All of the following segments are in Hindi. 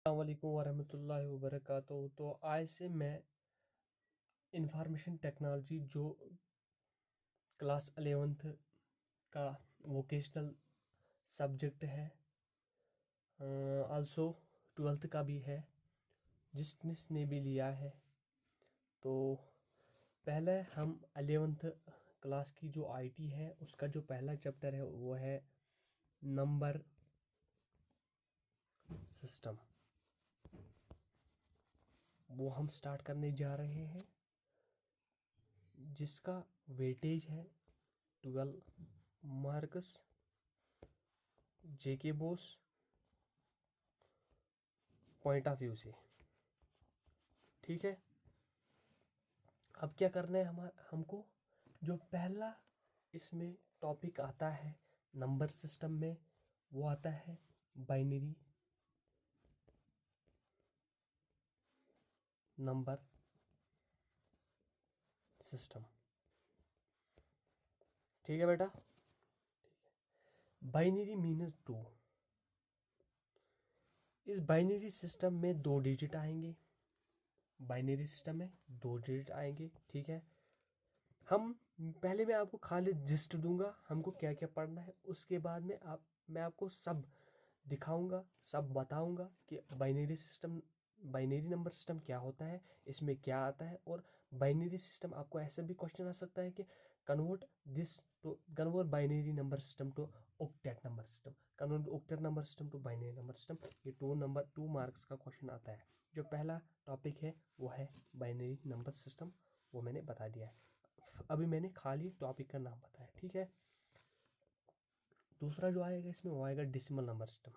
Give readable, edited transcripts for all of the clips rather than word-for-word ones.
अस्सलाम वालेकुम वरहमतुल्लाहि वबरकातुहू। तो आज से मैं इंफॉर्मेशन टेक्नोलॉजी जो क्लास 11th का वोकेशनल सब्जेक्ट है, आल्सो 12th का भी है, जिसने भी लिया है। तो पहले हम 11th क्लास की जो आईटी है उसका जो पहला चैप्टर है वो है नंबर सिस्टम। वो हम स्टार्ट करने जा रहे हैं, जिसका वेटेज है 12 marks JK Bose point of view से। ठीक है, अब क्या करना है हमको जो पहला इसमें टॉपिक आता है नंबर सिस्टम में, वो आता है बाइनरी नंबर सिस्टम। ठीक है बेटा, बाइनरी मीन्स 2। इस बाइनरी सिस्टम में 2 डिजिट आएंगे, बाइनरी सिस्टम में 2 डिजिट आएंगे। ठीक है, हम पहले मैं आपको खाली जिस्ट दूंगा हमको क्या क्या पढ़ना है, उसके बाद में मैं आपको सब दिखाऊंगा, सब बताऊंगा कि बाइनरी नंबर सिस्टम क्या होता है, इसमें क्या आता है। और बाइनरी सिस्टम आपको ऐसा भी क्वेश्चन आ सकता है कि convert binary number system to octet number system, convert octet number system to binary number system. ये 2 मार्क्स का क्वेश्चन आता है। जो पहला टॉपिक है वो है बाइनरी नंबर सिस्टम, वो मैंने बता दिया है। अभी मैंने खाली टॉपिक का नाम बताया। ठीक है, दूसरा जो आएगा इसमें वो आएगा डेसिमल नंबर सिस्टम।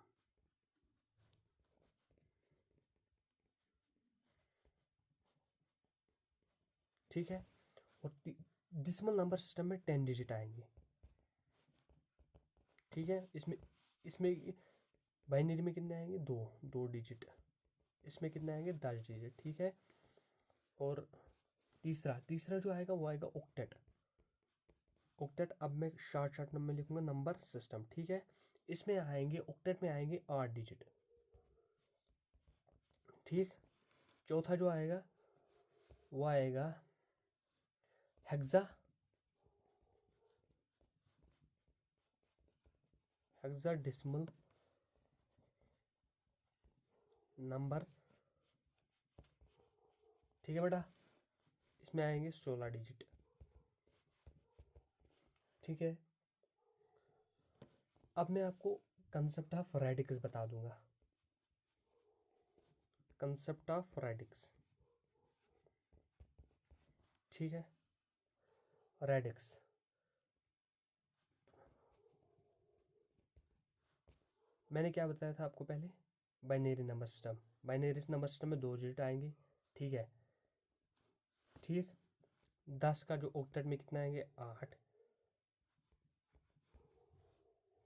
ठीक है, और डेसिमल नंबर सिस्टम में 10 डिजिट आएंगे। ठीक है, इसमें इसमें बाइनरी में कितने आएंगे, 2 डिजिट। इसमें कितने आएंगे, 10 डिजिट। ठीक है, और तीसरा जो आएगा वो आएगा ऑक्टेट। ऑक्टेट अब मैं शॉर्ट नंबर लिखूंगा नंबर सिस्टम। ठीक है, इसमें आएंगे, ऑक्टेट में आएंगे 8 डिजिट। ठीक, चौथा जो आएगा वो आएगा हेक्साडेसिमल नंबर। ठीक है बेटा, इसमें आएंगे 16 डिजिट। ठीक है, अब मैं आपको कंसेप्ट ऑफ रेडिक्स बता दूंगा। कंसेप्ट ऑफ रेडिक्स, ठीक है, रेडिक्स मैंने क्या बताया था आपको पहले, binary number system. Binary number system में 2 डिजिट आएंगे। ठीक है, ठीक, 10 का जो ऑक्टेट में कितने आएंगे, 8।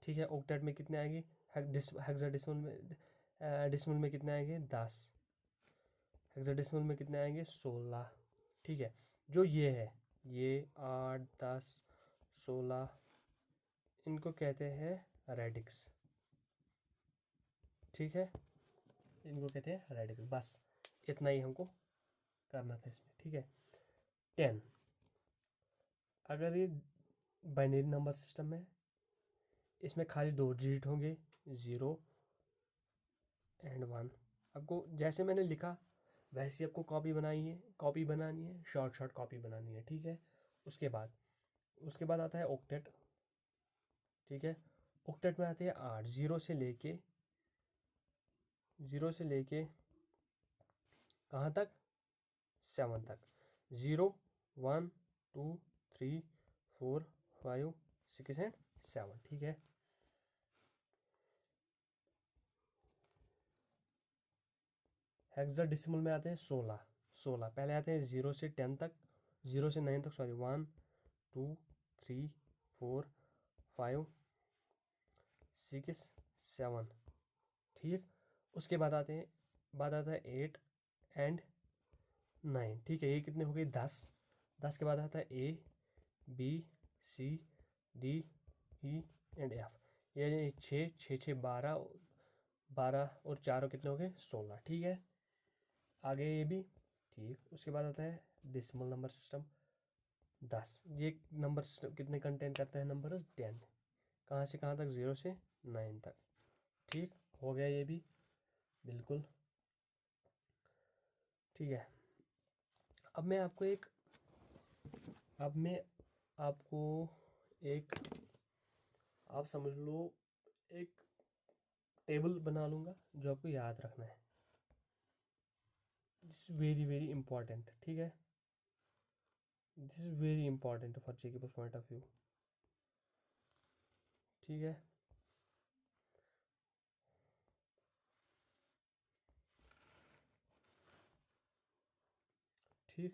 ठीक है, ऑक्टेट में कितने आएंगे, हेक्साडेसिमल में डेसिमल में कितने आएंगे, 10। हेक्साडेसिमल में कितने आएंगे, 16। ठीक है, जो ये है, ये 8, 10, 16, इनको कहते हैं रेडिक्स। ठीक है, इनको कहते हैं रेडिक्स। बस इतना ही हमको करना था इसमें। ठीक है, 10, अगर ये बाइनरी नंबर सिस्टम है, इसमें खाली 2 डिजिट होंगे, 0 एंड 1। आपको जैसे मैंने लिखा वैसे आपको कॉपी बनानी है, शॉर्ट कॉपी बनानी है। ठीक है, उसके बाद आता है ऑक्टेट। ठीक है, ऑक्टेट में आते हैं 8, 0 से लेके कहाँ तक, 7 तक। 0, 1, 2, 3, 4, 5, 6 एंड 7। ठीक है, हेक्साडेसिमल में आते हैं 16। पहले आते हैं 0 से 10 तक, 0 से 9 तक, सॉरी, 1, 2, 3, 4, 5, 6, 7। ठीक, उसके बाद आता है 8 एंड 9। ठीक है, ये कितने हो गए, 10 के बाद आता है A B C D E and F। ये 6 6 6 12, 12 और 4 कितने हो गए 16, ठीक है। आगे ये भी ठीक। उसके बाद आता है डेसिमल नंबर सिस्टम 10। ये नंबर सिस्टम कितने कंटेन करता है, नंबर 10, कहाँ से कहाँ तक, 0 से 9 तक, ठीक हो गया ये भी बिल्कुल ठीक है। अब मैं आपको एक आप समझ लो एक टेबल बना लूँगा जो आपको याद रखना है। This is very very important, ठीक है। This is very important for JK point of view, ठीक है। ठीक,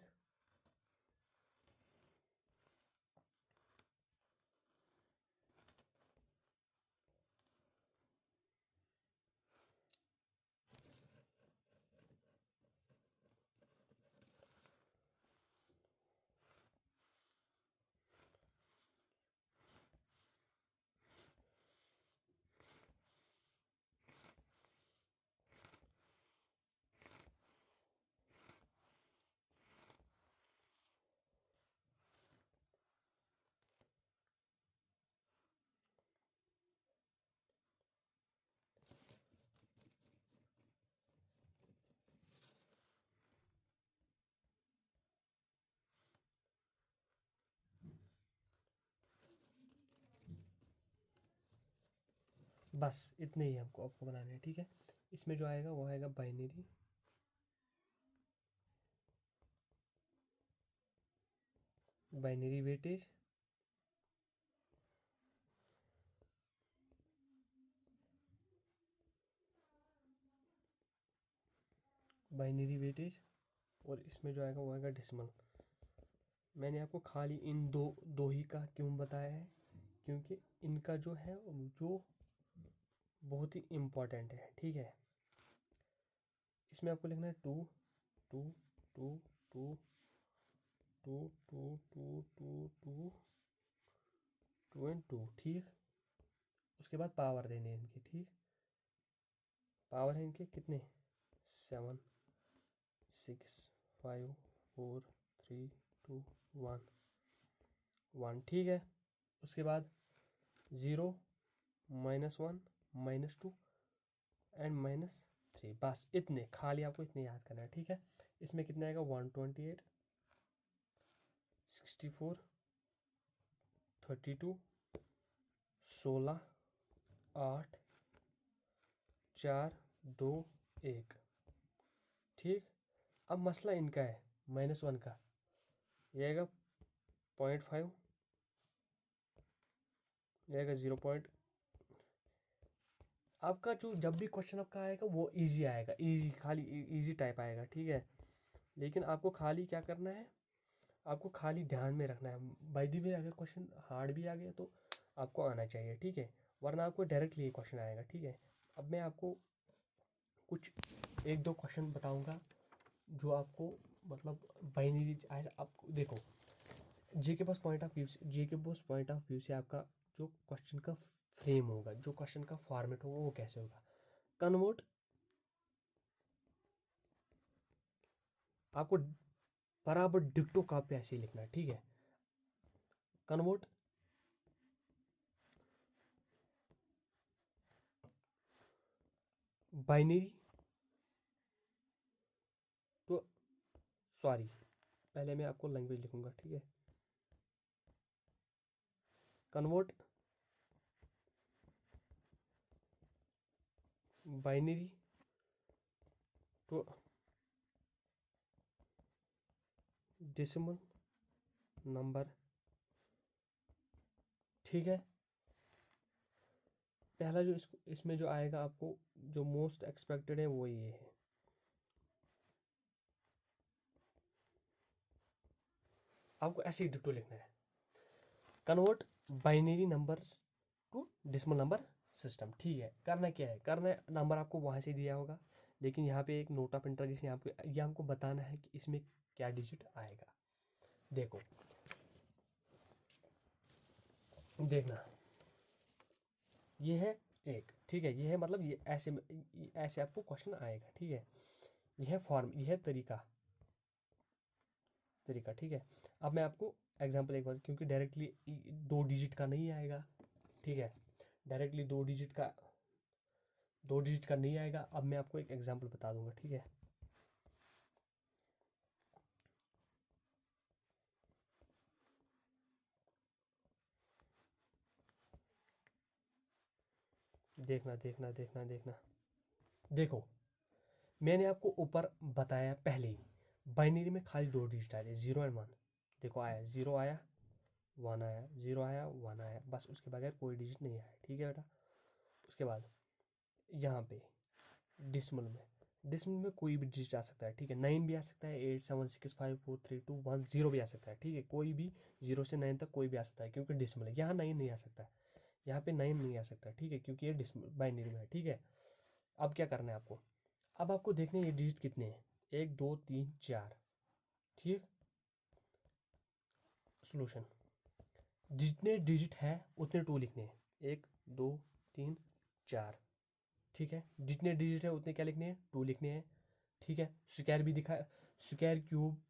बस इतने ही हमको आपको बनाने हैं, ठीक है। इसमें जो आएगा वो आएगा बाइनरी वेटेज, और इसमें जो आएगा वो आएगा डेसिमल। मैंने आपको खाली इन दो ही का क्यों बताया है, क्योंकि इनका जो है जो बहुत ही इम्पोर्टेंट है, ठीक है। इसमें आपको लिखना है 2 2 2 2 2 2 2 2 2 2 एंड 2, ठीक। उसके बाद पावर देने हैं इनके, ठीक। पावर है इनके कितने, 7 6 5 4 3 2 1 1, ठीक है। उसके बाद 0 -1 -2 एंड -3, बस इतने खाली आपको इतने याद करना है, ठीक है। इसमें कितना आएगा 128 64 32 16 8 4 2 1, ठीक। अब मसला इनका है -1 का, ये आएगा 0.5, ये आएगा 0. आपका जो जब भी क्वेश्चन आपका आएगा वो इजी आएगा, इजी खाली इजी टाइप आएगा, ठीक है। लेकिन आपको खाली क्या करना है, आपको खाली ध्यान में रखना है। बाय द वे अगर क्वेश्चन हार्ड भी आ गया तो आपको आना चाहिए, ठीक है, वरना आपको डायरेक्टली ये क्वेश्चन आएगा, ठीक है। अब मैं आपको कुछ 1-2 क्वेश्चन बताऊंगा जो आपको मतलब बाइनरी आपको देखो जी के पास पॉइंट ऑफ व्यू से आपका जो क्वेश्चन का फ्रेम होगा, जो क्वेश्चन का फॉर्मेट होगा वो कैसे होगा। कन्वर्ट आपको बराबर डिक्टो कॉपी ऐसे ही लिखना है, ठीक है। कन्वर्ट बाइनरी तो सॉरी पहले मैं आपको लैंग्वेज लिखूंगा, ठीक है। कन्वर्ट बाइनरी तो डेसिमल नंबर, ठीक है। पहला जो इसमें जो आएगा आपको जो मोस्ट एक्सपेक्टेड है वो ये है। आपको ऐसे ही डिक्टो लिखना है, convert binary number two decimal number system, ठीक है। करना क्या है, करना है नंबर आपको वहाँ से दिया होगा, लेकिन यहाँ पे एक नोट ऑफ इंटरोगेशन आपको ये हमको बताना है कि इसमें क्या डिजिट आएगा। देखो देखना, ये है 1, ठीक है। ये है मतलब ये ऐसे आपको क्वेश्चन आएगा, ठीक है। यह है फॉर्म, यह है तरीका, ठीक है। अब मैं आपको एग्जांपल एक बार, क्योंकि डायरेक्टली 2 डिजिट का नहीं आएगा, ठीक है, डायरेक्टली 2 डिजिट का नहीं आएगा। अब मैं आपको एक एग्जांपल बता दूंगा, ठीक है। देखना देखना देखना देखना, देखो मैंने आपको ऊपर बताया पहले ही, बाइनरी में खाली 2 डिजिट आए थे, 0 और 1। देखो आया 0, आया 1, आया 0, आया 1, आया, बस उसके बगैर कोई डिजिट नहीं आया, ठीक है बेटा। उसके बाद यहाँ पे डिसमल में कोई भी डिजिट आ सकता है, ठीक है। 9 भी आ सकता है, 8 7 6 5 4 3 2 1 0 भी आ सकता है, ठीक है। कोई भी 0 से 9 तक कोई भी आ सकता है, क्योंकि डिसमल है। यहाँ 9 नहीं आ सकता है, यहाँ पे 9 नहीं आ सकता, ठीक है, क्योंकि ये डिसमल बाइनरी में है, ठीक है। अब क्या करना है आपको, अब आपको देखना है ये डिजिट कितने हैं, 1 2 3 4, ठीक। सोल्यूशन, जितने डिजिट है उतने 2 लिखने हैं, 1 2 3 4, ठीक है। जितने डिजिट है उतने क्या लिखने हैं, 2 लिखने हैं, ठीक है। स्क्वायर भी दिखाया, स्क्वायर क्यूब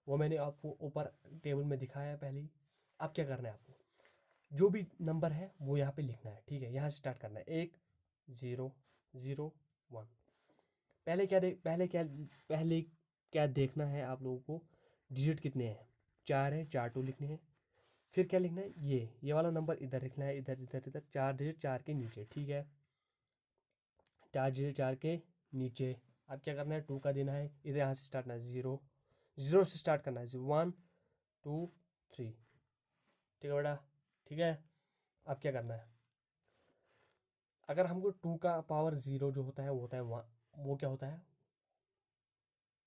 वो मैंने आपको ऊपर टेबल में दिखाया है पहले ही। अब क्या करना है आपको, जो भी नंबर है वो यहाँ पे लिखना है, ठीक है। यहाँ से स्टार्ट करना है, 1 0 0 1। पहले क्या देखना है आप लोगों को, डिजिट कितने हैं, 4 है, 4 2 लिखने हैं। फिर क्या लिखना है, ये वाला नंबर इधर लिखना है, इधर इधर इधर, 4 डिजिट 4 के नीचे, ठीक है। 4 डिजिट 4 के नीचे। अब क्या करना है, 2 का देना है, इधर यहाँ से स्टार्ट करना है, 0 से स्टार्ट करना है, 1 2 3, ठीक है बेटा, ठीक है। अब क्या करना है, अगर हमको 2 का पावर 0 जो होता है वो होता है 1, वो क्या होता है,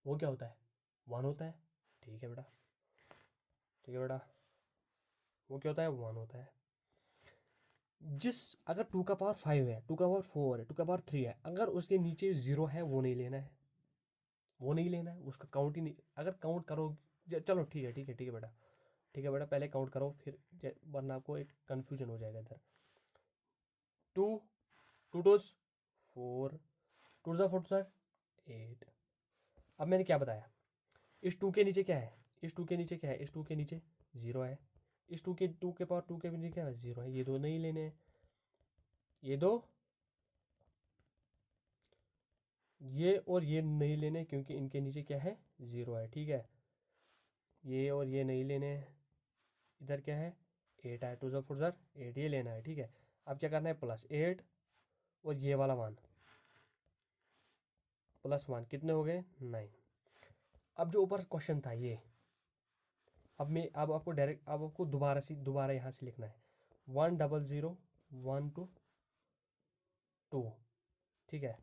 वो क्या होता है, 1 होता है, ठीक है बेटा, ठीक है बेटा, वो क्या होता है, 1 होता है। अगर 2 का पावर 5 है, 2 का पावर 4 है, 2 का पावर 3 है, अगर उसके नीचे 0 है वो नहीं लेना है, वो नहीं लेना है, उसका काउंट ही नहीं। अगर काउंट करो, चलो ठीक है ठीक है ठीक है बेटा, ठीक है बेटा, पहले काउंट करो, फिर वरना आपको एक कन्फ्यूजन हो जाएगा इधर। 2 2 टूस 4, 2 ज़ा 4 ज़ा 8। अब मैंने क्या बताया, इस 2 के नीचे क्या है, इस 2 के नीचे क्या है, इस 2 के नीचे 0 है, इस 2 के पावर 2 के नीचे क्या है, 0 है। ये दो नहीं लेने हैं, ये दो, ये और ये नहीं लेने, क्योंकि इनके नीचे क्या है, 0 है, ठीक है। ये और ये नहीं लेने हैं, इधर क्या है, 8 है, 2 ज़ा 4 ज़ा 8, ये लेना है, ठीक है। अब क्या करना है, +8 और ये वाला 1, +1 कितने हो गए, 9। अब जो ऊपर क्वेश्चन था ये, अब आपको दोबारा यहाँ से लिखना है, 1 0 0 1 2 2, ठीक है,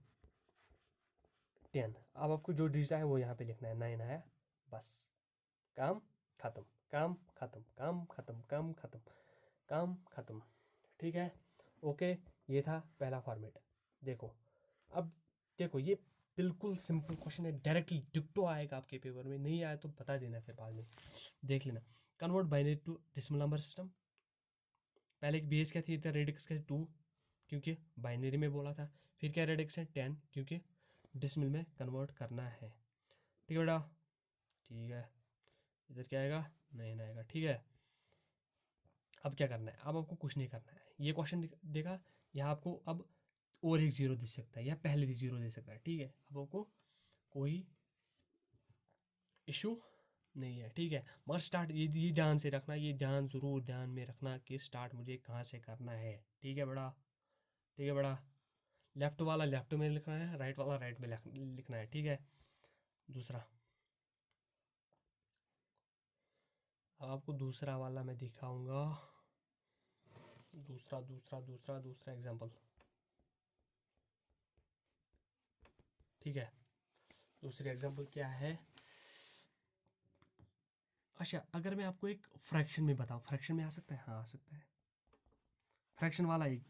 10। अब आपको जो डिजिट है वो यहाँ पे लिखना है, 9 आया, बस काम खत्म, काम खत्म, काम खत्म, काम खत्म, काम खत्म, ठीक है। ओके, ये था पहला फॉर्मेट। देखो, अब देखो ये बिल्कुल सिंपल क्वेश्चन है, डायरेक्टली डिक्टो आएगा आपके पेपर में, नहीं आया तो बता देना, फिर बाद में देख लेना। Convert binary to decimal number system, पहले एक बेस क्या थी, इधर रेडिक्स क्या 2, क्योंकि बाइनरी में बोला था। फिर क्या रेडिक्स है 10, क्योंकि डेसिमल में कन्वर्ट करना है, ठीक है बेटा, ठीक है। इधर क्या आएगा, 9 आएगा, ठीक है। अब क्या करना है, अब आपको कुछ नहीं करना है, ये क्वेश्चन देखा, यहाँ आपको अब और एक 0 दे सकता है, या पहले भी 0 दे सकता है, ठीक है। अब आपको कोई इशू नहीं है, ठीक है। मगर स्टार्ट ये ध्यान से रखना, ये ध्यान ज़रूर ध्यान में रखना कि स्टार्ट मुझे कहाँ से करना है, ठीक है बड़ा, ठीक है बड़ा। लेफ्ट वाला लेफ्ट में लिखना है, राइट वाला राइट में लिखना है, ठीक है। दूसरा, अब आपको दूसरा वाला मैं दिखाऊंगा, दूसरा एग्जांपल, ठीक है। दूसरी एग्जांपल क्या है, अच्छा अगर मैं आपको एक फ्रैक्शन में बताऊं, फ्रैक्शन में आ सकता है, हाँ आ सकता है, फ्रैक्शन वाला एक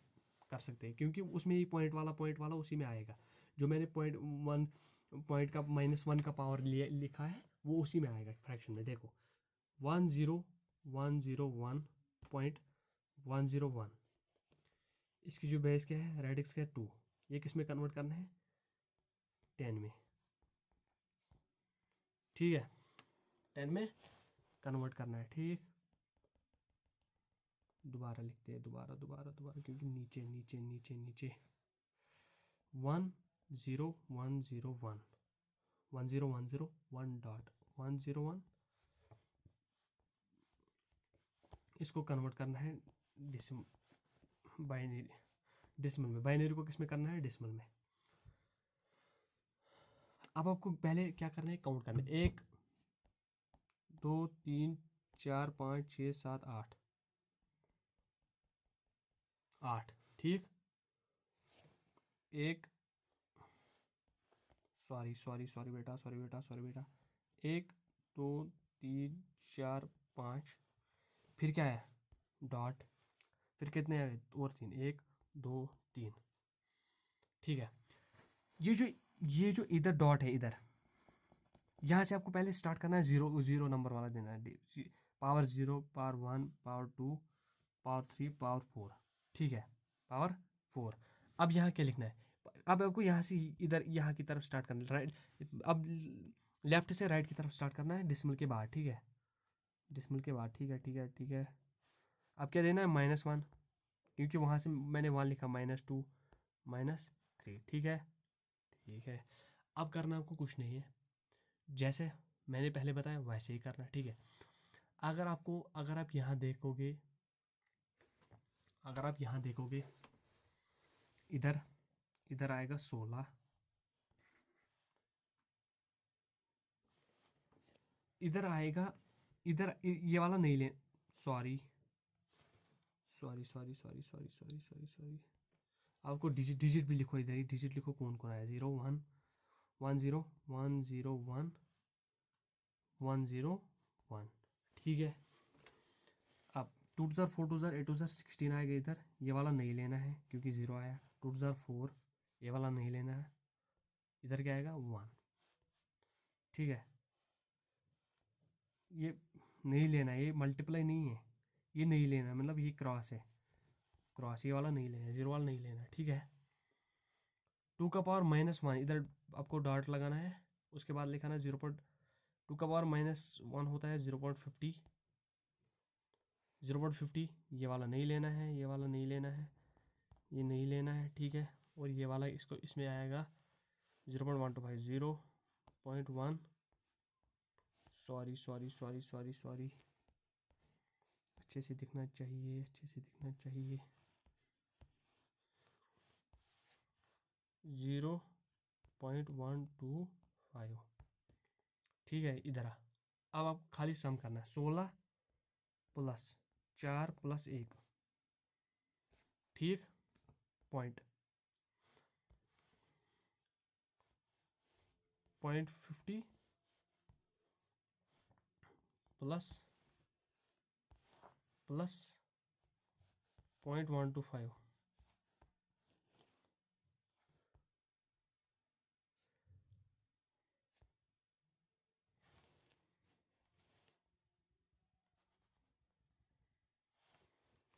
कर सकते हैं, क्योंकि उसमें ही पॉइंट वाला उसी में आएगा, जो मैंने पॉइंट का -1 का पावर लिखा है वो उसी में आएगा फ्रैक्शन में। देखो 10101.101, इसकी जो बेस क्या है, रेडिक्स क्या है 2, ये किस में कन्वर्ट करना है, 10 में, ठीक है, 10 में कन्वर्ट करना है, ठीक। दोबारा लिखते हैं, दोबारा दोबारा दोबारा, क्योंकि नीचे नीचे नीचे नीचे 1 0 1 0 1 1 0 1 0 1 डॉट 1 0 1, इसको कन्वर्ट करना है बाइनरी डिसमल में। बाइनरी को किस में करना है, डिसमल में। अब आपको पहले क्या करना है, काउंट करना है, 1 2 3 4 5 6 7 8 8, ठीक। एक सॉरी बेटा, सॉरी बेटा, 1 2 3 4 5, फिर क्या है, डॉट, फिर कितने आ गए, और 3, 1 2 3, ठीक है। ये जो इधर डॉट है, इधर यहाँ से आपको पहले स्टार्ट करना है, 0 0 नंबर वाला देना है, power 0 power 1 power 2 power 3 power 4, ठीक है, पावर 4। अब यहाँ क्या लिखना है, अब आपको यहाँ से इधर यहाँ की तरफ स्टार्ट करना है, राइट, अब लेफ्ट से राइट की तरफ स्टार्ट करना है, डिसमल के बाद, ठीक है, डिसमल के बाद, ठीक है ठीक है ठीक है। अब क्या देना है, -1, क्योंकि वहाँ से मैंने 1 लिखा, -2 -3, ठीक है ठीक है। अब करना आपको कुछ नहीं है, जैसे मैंने पहले बताया वैसे ही करना, ठीक है। अगर आप यहाँ देखोगे, इधर इधर आएगा 16, इधर आएगा, इधर ये वाला नहीं ले, sorry sorry sorry sorry sorry sorry sorry sorry, आपको डिजिट भी लिखो, इधर ही डिजिट लिखो, कौन कौन आया, 0 1 1 0 1 0 1 1 0 1, ठीक है। अब 2 ज़र 4 2 ज़र 8 2 ज़र 16 आएगा इधर, ये वाला नहीं लेना है क्योंकि 0 आया, 2 ज़र 4, ये वाला नहीं लेना है, इधर क्या आएगा 1, ठीक है। ये नहीं लेना है, ये मल्टीप्लाई नहीं है, ये नहीं लेना है, मतलब ये क्रॉस है, क्रॉस, ये वाला नहीं लेना है, 0 वाला नहीं लेना है, ठीक है। 2 का पावर -1, इधर आपको डॉट लगाना है, उसके बाद लिखाना 2 का पावर -1 होता है 0.50, 0.50, ये वाला नहीं लेना है, ये वाला नहीं लेना है, ये नहीं लेना है, ठीक है। और ये वाला इसको इसमें आएगा 0.125, 0.1, सॉरी, अच्छे से दिखना चाहिए, अच्छे से दिखना चाहिए, 0.125, ठीक है। इधर अब आपको खाली सम करना है, 16 + 4 + 1, ठीक, पॉइंट 0.50 प्लस 0.125,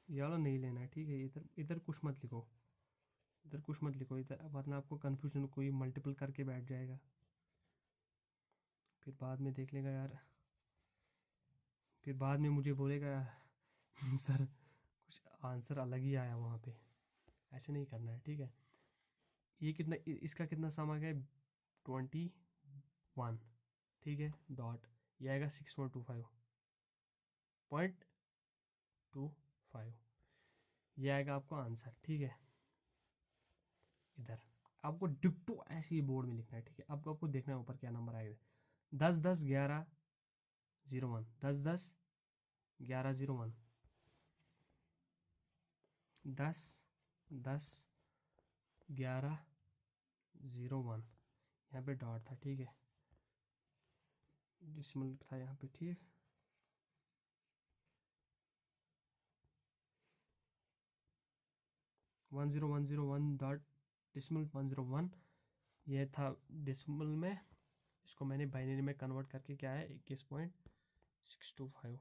ये वाला नहीं लेना है, ठीक है। इधर इधर कुछ मत लिखो, इधर कुछ मत लिखो, इधर, वरना आपको कन्फ्यूजन, कोई मल्टीपल करके बैठ जाएगा, फिर बाद में देख लेगा यार, फिर बाद में मुझे बोलेगा यार सर कुछ आंसर अलग ही आया वहाँ पे, ऐसे नहीं करना है, ठीक है। ये कितना, इसका कितना सम आ गया, 21, ठीक है, डॉट, ये आएगा 6.25, ये आएगा आपको आंसर, ठीक है। इधर आपको डिक्टो ऐसे ही बोर्ड में लिखना है, ठीक है। आपको देखना है ऊपर क्या नंबर आएगा, 10 10 11 01, 10 10 11 01, 10 10 11 01, यहाँ पे डॉट था, ठीक है, डिसिमल था यहाँ पे, ठीक। 10101 डॉट डिसिमल 101, ये था डिसिमल में, इसको मैंने बाइनरी में कन्वर्ट करके क्या है 21.625,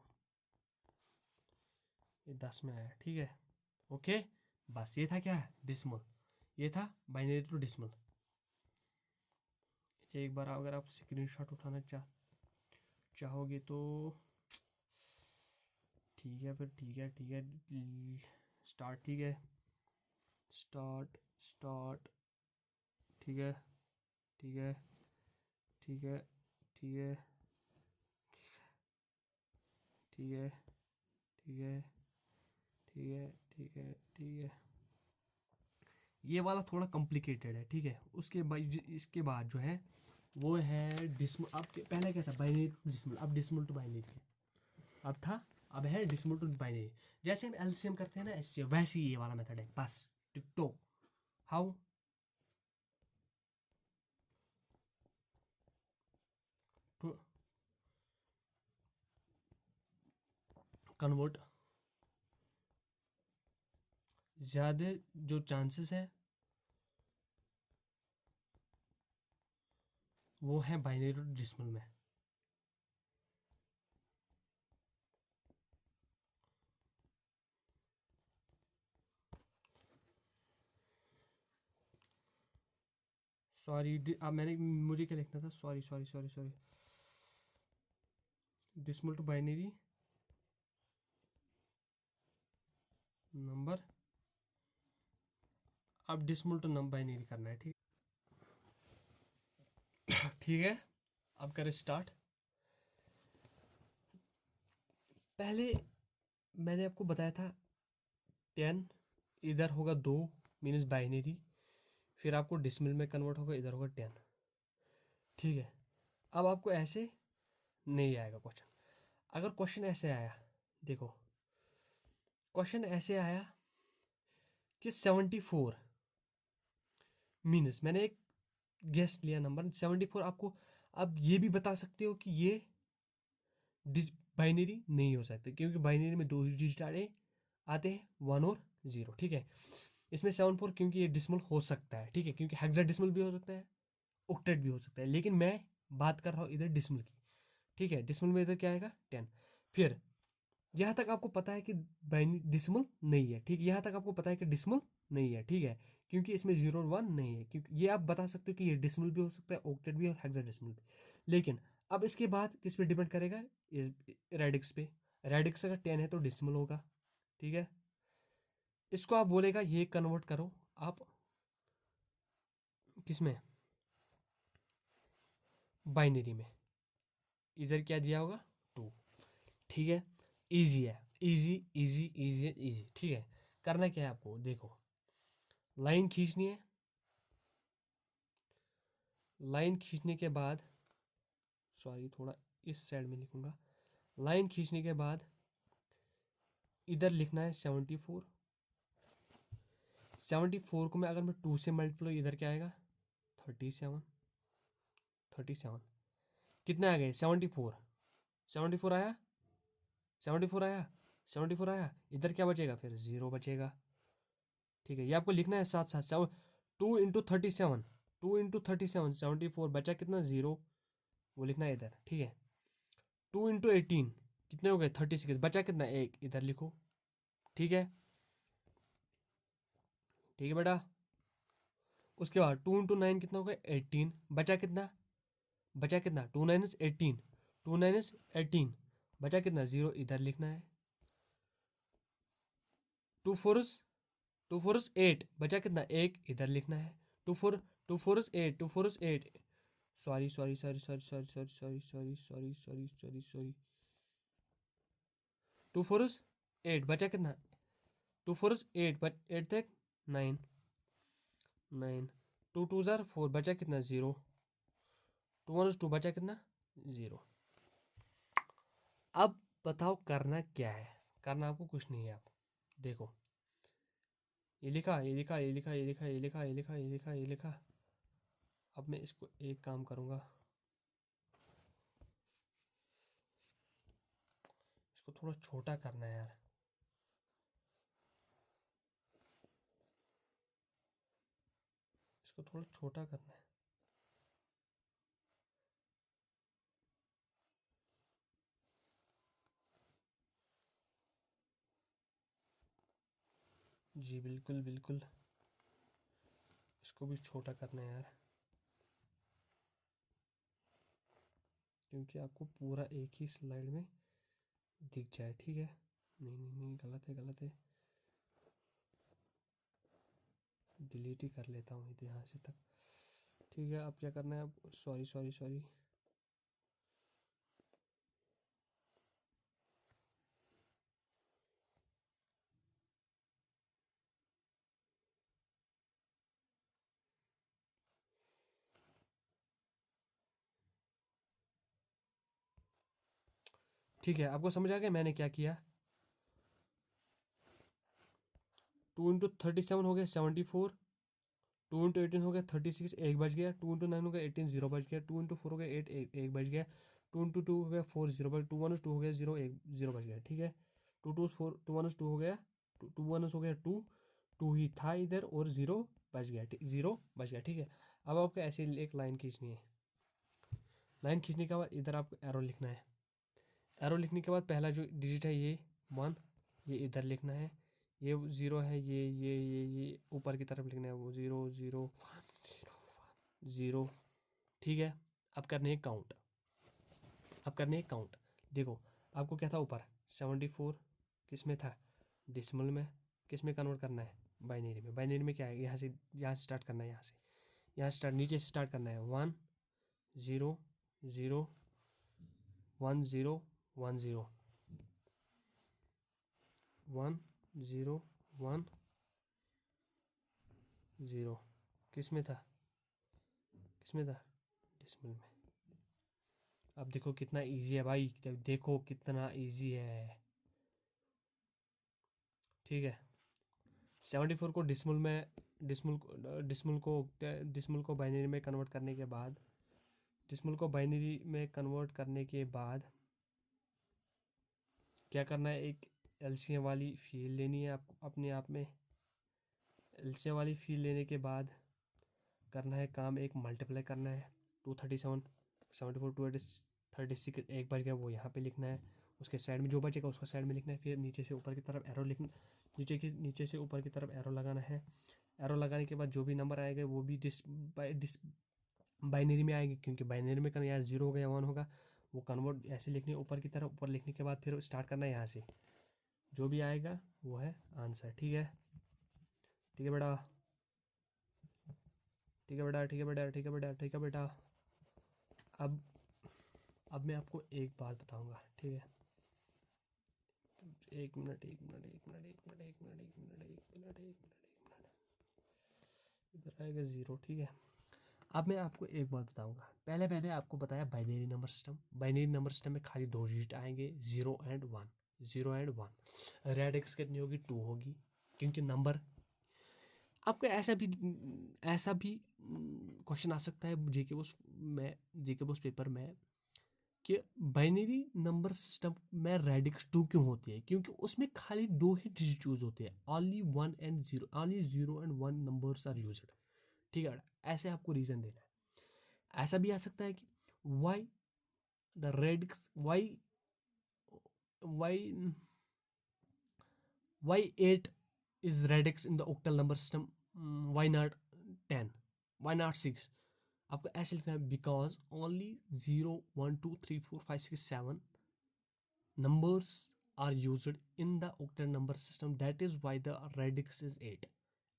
ये 10 में आया, ठीक है। ओके, बस ये था क्या, डिसमल, ये था बाइनरी टू डिसमल। एक बार अगर आप स्क्रीनशॉट उठाना चाहोगे तो ठीक है, फिर ठीक है, ठीक है, स्टार्ट, ठीक है, स्टार्ट स्टार्ट, ठीक है, ठीक है, ठीक है, ठीक है, ठीक है, ठीक है, ठीक है, ठीक है, ठीक है। ये वाला थोड़ा कॉम्प्लिकेटेड है, ठीक है। उसके बाद इसके बाद जो है वो है डिसमल। अब पहले क्या था, बाइनरी टू डिसमल, अब डिसमल टू बाइनरी है, अब था, अब है डिसमल टू बाइनरी। जैसे हम एलसीएम करते हैं ना ऐसे, वैसे ही ये वाला मेथड है, बस टिकटो। हाउ, टू कन्वर्ट, ज़्यादा जो चांसेस है वो है बाइनरी टू डिसमल में। सॉरी, अब मैंने, मुझे क्या लिखना था, sorry sorry sorry sorry, decimal to binary number, अब डिसमल टू नंबर बाइनरी करना है, ठीक, ठीक है। अब करें स्टार्ट। पहले मैंने आपको बताया था 10 इधर होगा 2, मीन्स बाइनरी, फिर आपको डिसमिल में कन्वर्ट होगा, इधर होगा 10, ठीक है। अब आपको ऐसे नहीं आएगा क्वेश्चन। अगर क्वेश्चन ऐसे आया, देखो क्वेश्चन ऐसे आया कि 74, मीन्स मैंने एक गेस लिया नंबर 74, आपको अब ये भी बता सकते हो कि ये बाइनरी नहीं हो सकते, क्योंकि बाइनरी में दो ही डिजिट आते हैं, 1 और 0, ठीक है। इसमें 74 क्योंकि ये डिसमल हो सकता है, ठीक है, क्योंकि हेक्साडेसिमल भी हो सकता है, ऑक्टेट भी हो सकता है, लेकिन मैं बात कर रहा हूँ इधर डिसमल की, ठीक है। डिसमल में इधर क्या आएगा 10। फिर यहाँ तक आपको पता है कि डिसमल नहीं है, ठीक है, यहाँ तक आपको पता है कि डिसमल नहीं है, ठीक है, क्योंकि इसमें 0 और 1 नहीं है, क्योंकि ये आप बता सकते हो कि ये डिसमल भी हो सकता है, ऑक्टेट भी और हेक्साडेसिमल भी। लेकिन अब इसके बाद किस पे डिपेंड करेगा, रेडिक्स पे। रेडिक्स अगर 10 है तो डिसमल होगा, ठीक है। इसको आप बोलेगा ये कन्वर्ट करो आप किसमें, बाइनरी में, इधर क्या दिया होगा 2, ठीक है। इजी है, इजी इजी इजी इजी, ठीक है। करना क्या है आपको, देखो लाइन खींचनी है, लाइन खींचने के बाद, सॉरी थोड़ा इस साइड में लिखूंगा, लाइन खींचने के बाद इधर लिखना है 74। 74 को मैं अगर मैं 2 से मल्टीप्लाई, इधर क्या आएगा 37, 37 कितने आ गए 74, 74 आया, 74 आया, 74 आया, इधर क्या बचेगा फिर 0 बचेगा, ठीक है। ये आपको लिखना है साथ साथ, 2 इंटू 37, 2 इंटू 37, 74 बचा कितना 0, वो लिखना है इधर, ठीक है। 2 इंटू 18 कितने हो गए 36, बचा कितना 1, इधर लिखो, ठीक है, ठीक है बेटा। उसके बाद 2 इंटू 9 कितना हो गया 18, बचा कितना, बचा कितना 2 9 18, 2 9 18, बचा कितना 0, इधर लिखना है। 2 4 2 4 8, बचा कितना 1, इधर लिखना है। 2 4 2 4 8, 2 4 8, sorry sorry sorry sorry sorry sorry sorry sorry sorry sorry sorry sorry, 2 4 8 बचा कितना, 2 4 8 8 तक 9, 9, 2 2 4 बचा कितना 0, 2 1 2 बचा कितना 0। अब बताओ करना क्या है, करना आपको कुछ नहीं है। आप देखो ये लिखा, ये लिखा, ये लिखा, ये लिखा, ये लिखा, ये लिखा, ये लिखा, ये लिखा। अब मैं इसको एक काम करूँगा, इसको थोड़ा छोटा करना है यार, इसको थोड़ा छोटा करना है। जी बिल्कुल बिल्कुल, इसको भी छोटा करना है यार, क्योंकि आपको पूरा एक ही स्लाइड में दिख जाए। ठीक है, नहीं नहीं नहीं, गलत है गलत है, डिलीट ही कर लेता हूँ यहाँ से तक। ठीक है, अब क्या करना है, अब सॉरी सॉरी सॉरी, ठीक है, आपको समझ आ गया मैंने क्या किया। 2 × 37 हो गया 74, 2 × 18 हो गया 36, एक बच गया, 2 × 9 हो गया 18, जीरो बच गया, 2 × 4 हो गया 8, एक बच गया, 2 × 2 हो गया 4, जीरो बच, 2 × 1 2 हो गया 0, एक जीरो बच गया। ठीक है, 2 × 2 4, 2 × 1 2 हो गया, 2 × 1 हो गया 2, 2 ही था इधर और जीरो बच गया, जीरो बच गया। ठीक है, अब आपको ऐसे एक लाइन खींचनी है। लाइन खींचने के बाद इधर आपको एरो लिखना है। एरो लिखने के बाद पहला जो डिजिट है ये 1, ये इधर लिखना है, ये 0 है, ये ऊपर की तरफ लिखना है, वो 0 0 1 0। ठीक है, अब करने हैं काउंट, अब करने हैं काउंट। देखो आपको क्या था ऊपर 74, किस में था, डिसमल में, किस में कन्वर्ट करना है, बाइनरी में। बाइनरी में क्या है, यहाँ से स्टार्ट करना है, यहाँ से स्टार्ट, नीचे से स्टार्ट करना है, 1 0 0 1 0 1 0 1 0 1 0, किस में था, किस में था, डिसमल में। अब देखो कितना इजी है भाई, देखो कितना इजी है। ठीक है, 74 को डिसमल में, डिसमल को बाइनरी में कन्वर्ट करने के बाद, डिसमल को बाइनरी में कन्वर्ट करने के बाद क्या करना है, एक एलसीएम वाली फील्ड लेनी है आपको अपने आप में। एलसीएम वाली फील्ड लेने के बाद करना है काम, एक मल्टीप्लाई करना है, 237 74 236, एक बच गया वो यहाँ पे लिखना है, उसके साइड में जो बचेगा उसका साइड में लिखना है। फिर नीचे से ऊपर की तरफ एरो लिखना, नीचे से ऊपर की तरफ एरो लगाना है। एरो लगाने के बाद जो भी नंबर आएगा वो भी डिस बाइनरी में आएगी, क्योंकि बाइनरी में या 0 होगा या 1 होगा, वो कन्वर्ट ऐसे लिखने ऊपर की तरफ, ऊपर लिखने के बाद फिर स्टार्ट करना है यहाँ से, जो भी आएगा वो है आंसर। ठीक है, ठीक है बेटा, ठीक है बेटा, ठीक है बेटा, ठीक है बेटा, ठीक है बेटा। अब मैं आपको एक बात बताऊंगा, ठीक है, एक मिनट एक मिनट एक मिनट एक मिनट एक मिनट एक मिनट एक मिनट एक मिनट एक मिनट, इधर आएगा 0। ठीक है, अब मैं आपको एक बात बताऊंगा। पहले मैंने आपको बताया binary number system, binary number system में खाली 2 डिजिट आएंगे, 0 एंड 1, 0 एंड 1। रेडिक्स कितनी होगी, 2 होगी, क्योंकि नंबर, आपको ऐसा भी क्वेश्चन आ सकता है जेके बॉस पेपर में, कि बाइनरी नंबर सिस्टम में रेडिक्स 2 क्यों होती है, क्योंकि उसमें खाली 2 ही डिजिट यूज होते हैं, only 1 and 0, only 0 and 1 numbers are used. ठीक है, ऐसे आपको रीजन देना है। ऐसा भी आ सकता है कि why the radix, why why 8 is radix in the octal number system, why not 10, why not 6। आपको ऐसे लिखना है, because only 0 1 2 3 4 5 6 7 numbers are used in the octal number system, that is why the radix is 8।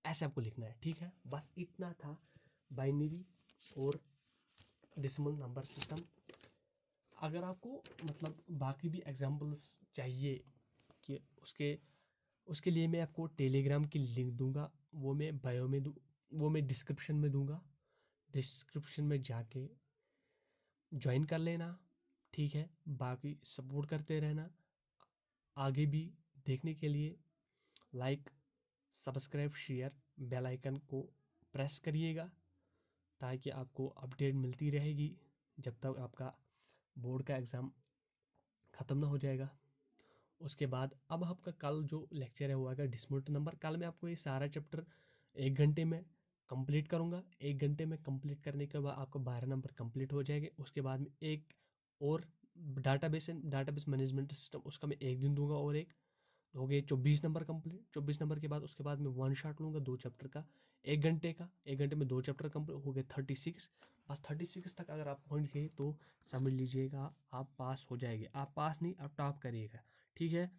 ऐसे आपको लिखना है। ठीक है, बस इतना था बाइनरी और डेसिमल नंबर सिस्टम। अगर आपको मतलब बाकी भी एग्जांपल्स चाहिए कि उसके लिए मैं आपको टेलीग्राम की लिंक दूंगा, वो मैं बायो में वो मैं डिस्क्रिप्शन में दूंगा, डिस्क्रिप्शन में जाके ज्वाइन कर लेना। ठीक है, बाकी सपोर्ट करते रहना। आगे भी देखने के लिए like subscribe share bell icon को प्रेस करिएगा, ताकि आपको अपडेट मिलती रहेगी जब तक आपका बोर्ड का एग्ज़ाम ख़त्म ना हो जाएगा। उसके बाद अब आपका कल जो लेक्चर है वो आएगा डिस्मोट नंबर। कल मैं आपको ये सारा चैप्टर 1 घंटे में कंप्लीट करूँगा। 1 घंटे में कंप्लीट करने के बाद आपको 12 नंबर कंप्लीट हो जाएंगे। उसके बाद में एक और डाटाबेस मैनेजमेंट सिस्टम, उसका मैं 1 दिन दूंगा और एक हो गए 24 नंबर कंप्लीट। 24 नंबर के बाद उसके बाद मैं वन शॉट लूँगा 2 चैप्टर का, 1 घंटे का। 1 घंटे में 2 चैप्टर कंप्लीट हो गए 36। बस 36 तक अगर आप पहुँच गए तो समझ लीजिएगा आप पास हो जाएंगे। आप पास नहीं, आप टॉप करिएगा, ठीक है।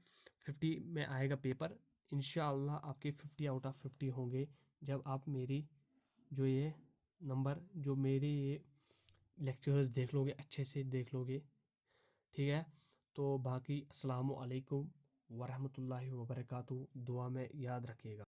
50 में आएगा पेपर, इंशाअल्लाह आपके 50 आउट ऑफ 50 होंगे जब आप मेरी जो ये नंबर, जो मेरे ये लेक्चर्स देख लोगे, अच्छे से देख लोगे, ठीक है। तो बाकी अस्सलामु अलैकुम वरहमतुल्लाहि वबरकातुहू, दुआ में याद रखिएगा।